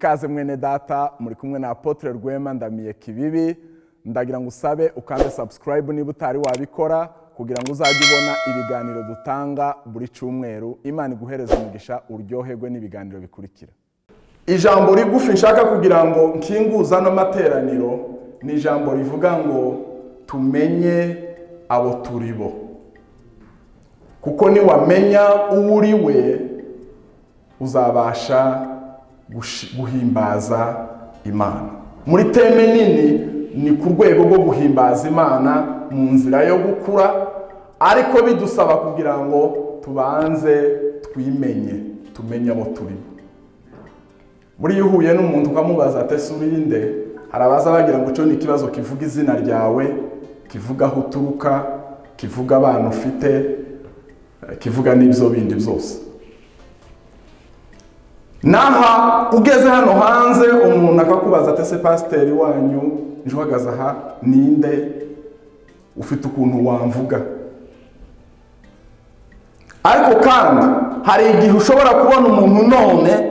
Kaze mwene data muri kumwe na Apotre Rwema Ndamiye Kibibi, ndagira ngo usabe ukande subscribe niba utari wabikora kugira ngo uzajye ubona ibiganiro dutanga buri cyumweru. Imana iguhereze umugisha uryoherwe n'ibiganiro bikurikira. Ijambo rigufi nshaka kugira ngo nkinguza no materaniro ni ijambo rivuga ngo tumenye abo turibo, kuko ni wamenya uri we uzabasha guhimbaza Imana. Muri teme nini ni ku rwego rwo guhimbaza Imana mu nzira yo gukura, ariko bidusaba kugira ngo tubanze tumenye abo turibo. Muri yuhuye n'umuntu ukamubaza ati surinde, harabaza bagira ngo cyo ni ikibazo kivuga izina ryawe, kivuga aho uturuka, kivuga abantu ufite, kivuga n'ibyo bindi byose. Naha ugeze hano hanze umuntu akakubaza ati se pasiteri wanyu njuhagaze aha ninde, ufite ukuntu wamvuga. Ariko kandi hari igihe ushobora kubona umuntu none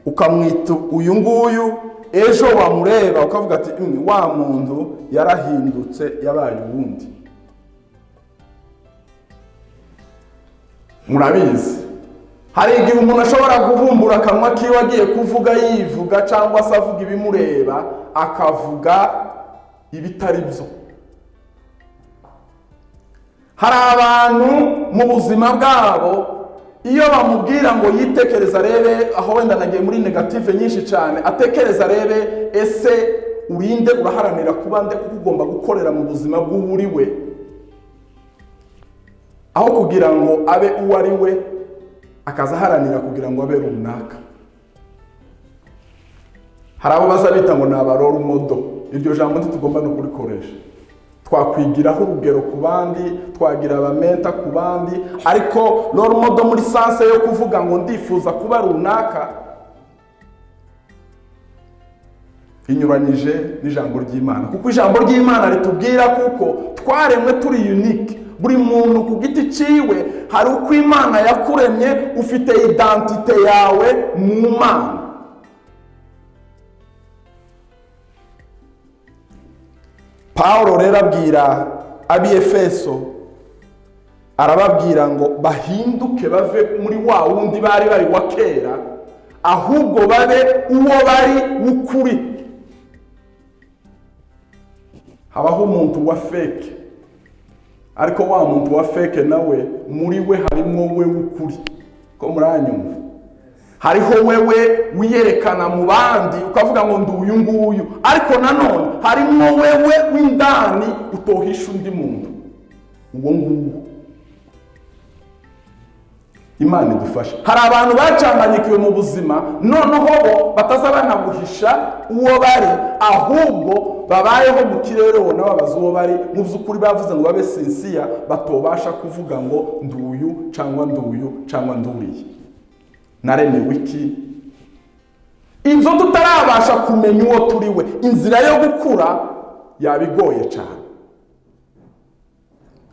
ukamwita uyu nguyu, ejo wamureba ukavuga ati wa muntu yarahindutse yabaye ubundi. Murabizi hari igihe umuntu ashobora kuvumbura akanwa kiwe agiye kuvuga yivuga, cyangwa se avuga ibimureba akavuga ibitari byo. Hari abantu mu buzima bwabo iyo bamubwira ngo yitekereza arebe, aho wenda nagiye muri negative nyinshi cyane, atekereza arebe ese urinde uraharanira kuba nde, kuko ugomba gukorera mu buzima bw'uri we, aho kugira ngo abe uwo ari we akaza aharanira kugira ngo abe runaka. Hari abo baza bita ngo ni abarora umudo. Iryo jambo ntitugomba no kurikoresha. Twakwigiraho urugero ku bandi, twagira abamenta ku bandi, ariko rora umudo muri sanse yo kuvuga ngo ndifuza kuba runaka inyuranyije n'ijambo ry'Imana, kuko ijambo ry'Imana ritubwira kuko twaremwe turi unique. Buri muntu ku giti ciwe hari uko Imana yakuremye, ufite identite yawe mu Mana. Paulo rero abwira ab'Efeso, arababwira ngo bahinduke bave muri wa wundi bari wa kera, ahubwo babe uwo bari ukuri. Habaho umuntu wa fake, ariko wa muntu wa fake nawe muri we harimo we ukuri. Ko muranyumva? Hariho wewe wiyerekana mu bandi ukavuga ngo ndi uyu nguyu, ariko nanone harimo wewe w'indani utohisha undi muntu. Uwo nguwo Imana idufasha. Hari abantu bacanganyikiwe mu buzima, noneho bo batazabanaguhisha uwo bari, ahubwo babayeho mu kirere wona babaza uwo bari. Mu by'ukuri bavuze ngo babe sincere, batobasha kuvuga ngo nduyu cyangwa nduyu cyangwa nduriye. Naremewe iki? Inzo tutarabasha kumenya uwo turiwe, inzira yo gukura yabigoye cyane.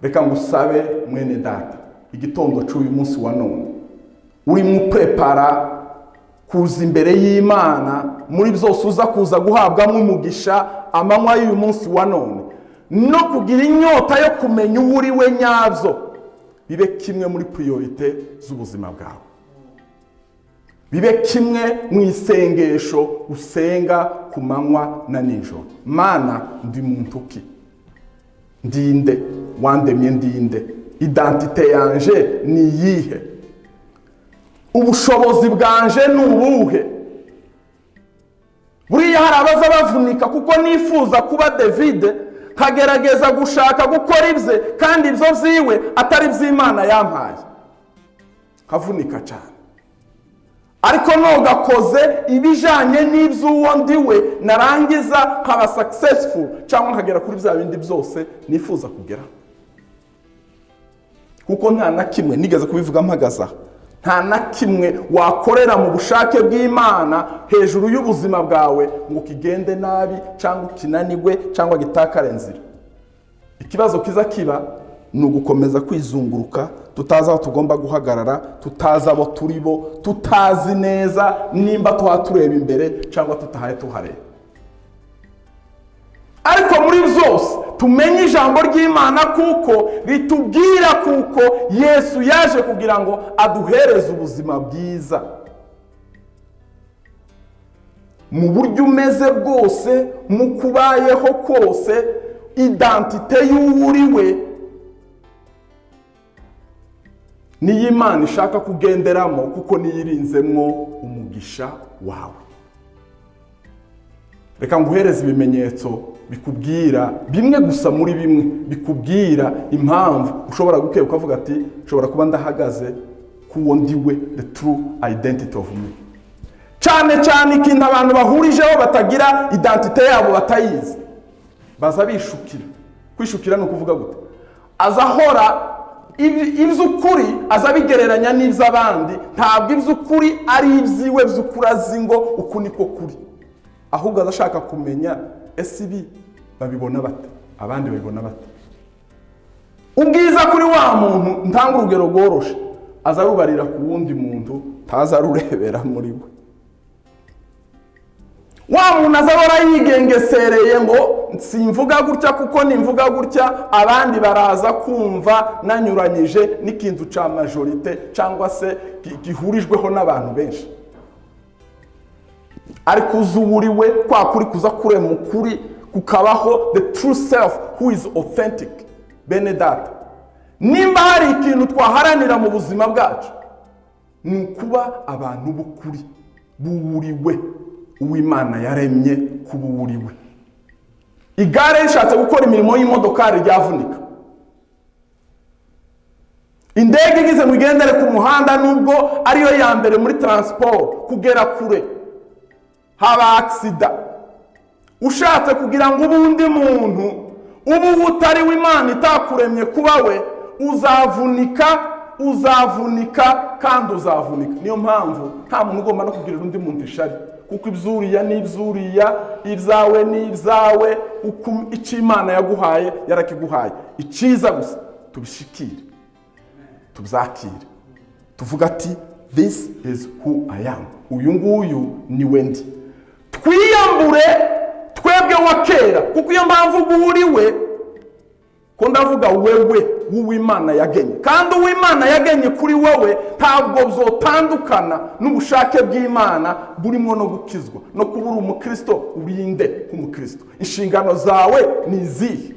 Reka ngusabe mwene data, igitondo cy'uyu munsi wa none uri mu prepara kuza imbere y'Imana, muri byose uza kuza guhabwamo umugisha amanywa y'uyu munsi wa none, no kugira inyota yo kumenya uwo uri we nyabyo, bibe kimwe muri priorite z'ubuzima bwawe. Bibe kimwe mu isengesho usenga ku manywa na nijoro. Mana, ndi muntu ki? Ndinde wandemye, ndinde identite yanje ni yihe? Ubushobozi bwanje ni ubuhe? Buriya hari abaza bavunika kuko nifuza kuba David, kagerageza gushaka gukora ibye kandi ibyo byiwe atari by'Imana yampaye, kavunika cyane. Ariko nogakoze ibijanye n'iby'uwo ndiwe, narangiza nkaba successful cyangwa nkagera kuri bya bindi byose nifuza kugera. Kuko nta na kimwe nigeze kubivuga mpagaza, nta na kimwe wakorera mu bushake bw'Imana hejuru y'ubuzima bwawe ngo kigende nabi cyangwa kinanigwe cyangwa gitakare nzira. Ikibazo kiza kiba ni ugukomeza kwizunguruka tutazi aho tugomba guhagarara, tutazi abo turi bo, tutazi neza nimba tureba imbere cyangwa tutahaye tuhareba. Ariko muri byose tumenye ijambo ry'Imana kuko ritubwira kuko Yesu yaje kugira ngo aduhereze ubuzima bwiza mu buryo umeze bwose, mu kubayeho kose, identite y'uwuriwe niyo Imana ishaka kugenderamo kuko niyirinzemwo umugisha wawe. Reka nguhereze ibimenyetso bikubwira bimwe gusa muri bimwe bikubwira impamvu ushobora gukeka ukavuga ati ushobora kuba ndahagaze kuwo ndiwe, the true identity of me. cyane ikintu abantu bahurijeho batagira identite yabo batayizi, baza bishukira. Kwishukira ni ukuvuga gute? azahora iby'ukuri aza bigereranya n'iby'abandi, ntabwo iby'ukuri ari ibyiwe by'ukuri azi ngo uku niko kuri, ahubwo azashaka kumenya ese ibi babibona bate, abandi babibona bate. Ubwiza kuri wa muntu ntanga urugero rworoshe, aza rubarira ku wundi muntu, taza rurebera muri we. Wa muntu azahora yigengesereye ngo simvuga gutya kuko nimvuga gutya abandi baraza kumva nanyuranyije n'ikintu ca majorite cyangwa se gihurijweho n'abantu benshi. Ariko uzuburiwe kwa kuri kuza kure mu kuri kukabaho the true self who is authentic. Bene data, nimba hari ikintu twaharanira mu buzima bwacu ni kuba abantu b'ukuri buwuriwe, uw'Imana yaremye kubuwuriwe. Igare rishatse gukora imirimo y'imodokari ryavunika, indege igize ngo igendere ku muhanda nubwo ariyo ya mbere muri transport kugera kure haba accident. Ushatse kugira ngo ubundi muntu ubu utari w'Imana itakuremye kuba we, uzavunika kandi uzavunika. Niyo mpamvu nta muntu ugomba no kugirira undi muntu ishari, kuko ibyuriya n'ibyuriya, ibyawe n'ibyawe, uko icyo Imana yaguhaye yarakiguhaye. Iciza gusa tubishikire, tubyakire, tuvuga ati this is who I am, uyu nguyu ni wendi. Twiyambure twebwe wa kera, kuko iyo mpamvu buriwe ko ndavuga wewe w'Imana yagenye, kandi uw'Imana yagenye kuri wowe ntabwo byotandukana n'ubushake bw'Imana burimo no gukizwa no kubura umukristo. Urinde k'umukristo, inshingano zawe ni izihe,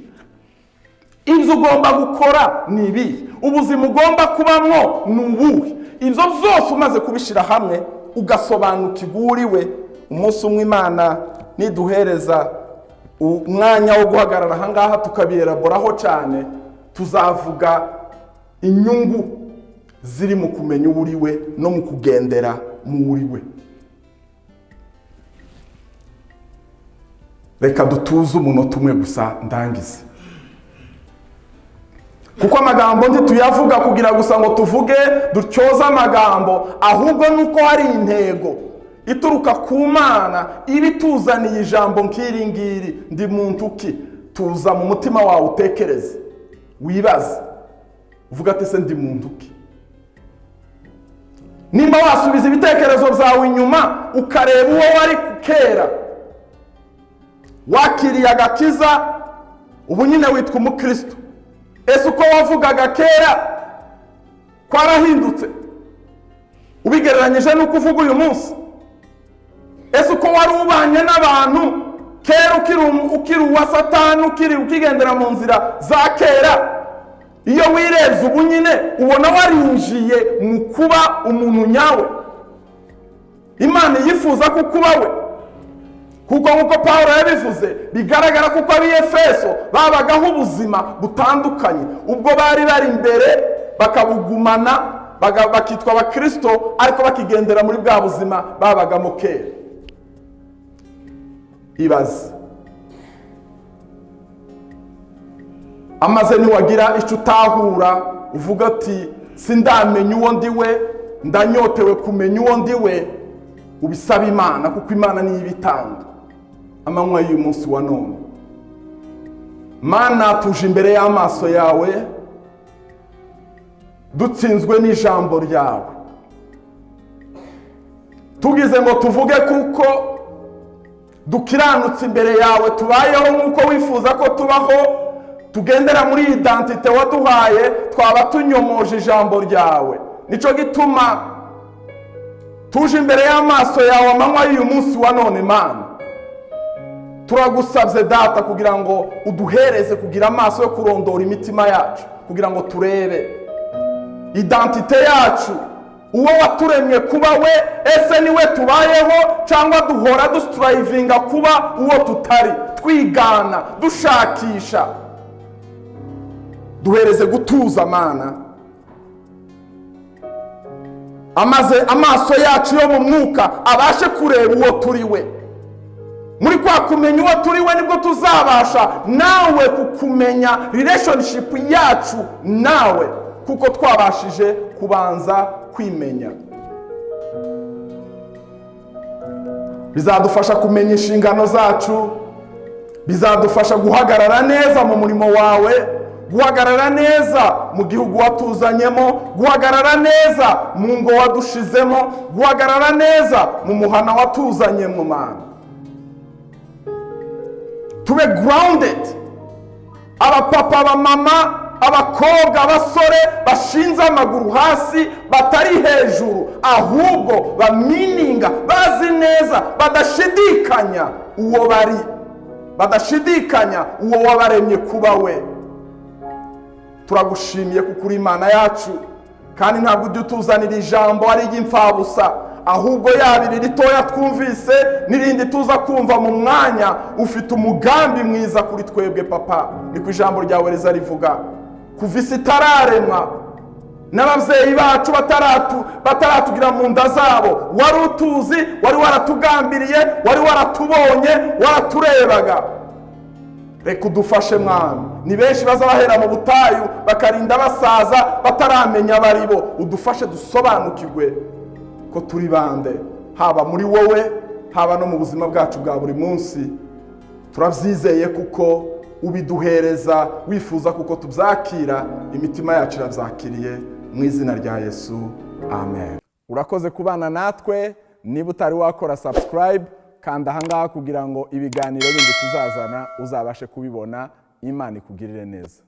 ibyo ugomba gukora ni ibi, ubuzima ugomba kubamwo ni ubuhe. Ibyo byose umaze kubishyira hamwe ugasobanukirwa uriwe, umunsi umwe Imana niduhereza umwanya wo guhagarara ahangaha tukabiyelaboraho cyane, tuzavuga inyungu ziri mu kumenya uriwe no mu kugendera mu uriwe. Reka dutuze umunota umwe gusa ndangize, kuko amagambo ntituyavuga kugira gusa ngo tuvuge dutyoza amagambo, ahubwo nuko hari intego ituruka ku Mana ibituzaniye ijambo nk'iri ngiri. Ndi muntu ki? Tuza mu mutima wawe utekereze, wibaze, uvuga ati se ndi muntu ki? Nimba wasubiza ibitekerezo byawe inyuma ukareba uwo wari kera, wakiriye agakiza, ubu nyine witwa umukristo. Ese uko wavugaga kera kwarahindutse ubigereranyije n'uko uvuga uyu munsi? Ese uko wari ubanye n'abantu kera ukiri uwa Satani, ukigendera mu nzira za kera, iyo wirebye ubu nyine ubona warinjiye mu kuba umuntu nyawe Imana yifuza ko kuba we. Kuko nk'uko Pawulo yabivuze, bigaragara kuko ab'Efeso babagaho ubuzima butandukanye, ubwo bari imbere bakabugumana bakitwa abakristo, ariko bakigendera muri bwa buzima babagamo kera. Ibaze, amaze niwagira icyo utahura uvuga ati sindamenya uwo ndiwe, ndanyotewe kumenya uwo ndiwe, ubisaba Imana, kuko Imana niyo ibitanga. Amanywa y'uyu munsi wa none, Mana tuje imbere y'amaso yawe, dutsinzwe n'ijambo ryawe. Tugize ngo tuvuge kuko dukiranutse imbere yawe, tubayeho nk'uko wifuza ko tubaho, tugendera muri identite waduhaye, twaba tunyomoje ijambo ryawe. Nico gituma tuje imbere y'amaso yawe amanywa y'uyu munsi wa none Mana. Turagusabye Data kugira ngo uduhereze kugira amaso yo kurondora imitima yacu, kugira ngo turebe identite yacu, uwo waturemye kuba we, ese niwe tubayeho cyangwa duhora dustrivinga kuba uwo tutari, twigana, dushakisha. Duhereze gutuza Mana, amaso yacu yo mu mwuka abashe kureba uwo turi we. Muri kwa kumenya uwo turi we nibwo tuzabasha nawe kukumenya relationship yacu nawe, kuko twabashije kubanza kwimenya. Bizadufasha kumenya inshingano zacu, bizadufasha guhagarara neza mu murimo wawe, guhagarara neza mu gihugu watuzanyemo, guhagarara neza mu ngo wadushizemo, guhagarara neza mu muhana watuzanyemo Mana. Tube grounded, abapapa, abamama, abakobwa, abasore bashinze amaguru hasi, batari hejuru, ahubwo bamininga, bazi neza, badashidikanya uwo bari, badashidikanya uwo wabaremye kuba we. Turagushimiye kuko uri Imana yacu, kandi ntabwo ujya utuzanira ijambo ari iry'imfabusa, ahubwo yabiri ritoya twumvise n'irindi tuza kumva mu mwanya, ufite umugambi mwiza kuri twebwe Papa. Niko ijambo ryawe riza rivuga. Kuva isi itararemwa n'ababyeyi bacu bataratugira mu nda zabo, wari utuzi, wari waratugambiriye, wari waratubonye, waraturebaga. Reka udufashe Mwami. Ni benshi baza bahera mu butayu bakarinda basaza bataramenya baribo. Udufashe dusobanukirwe ko turi bande, haba muri wowe, haba no mu buzima bwacu bwa buri munsi. Turabyizeye kuko ubiduhereza wifuza kuko tubyakira, imitima yacu irabyakiriye mu izina rya Yesu, amen. Urakoze kubana natwe. Niba utari wakora subscribe, kanda ahangaha kugira ngo ibiganiro bindi tuzazana uzabashe kubibona. Imana ikugirire neza.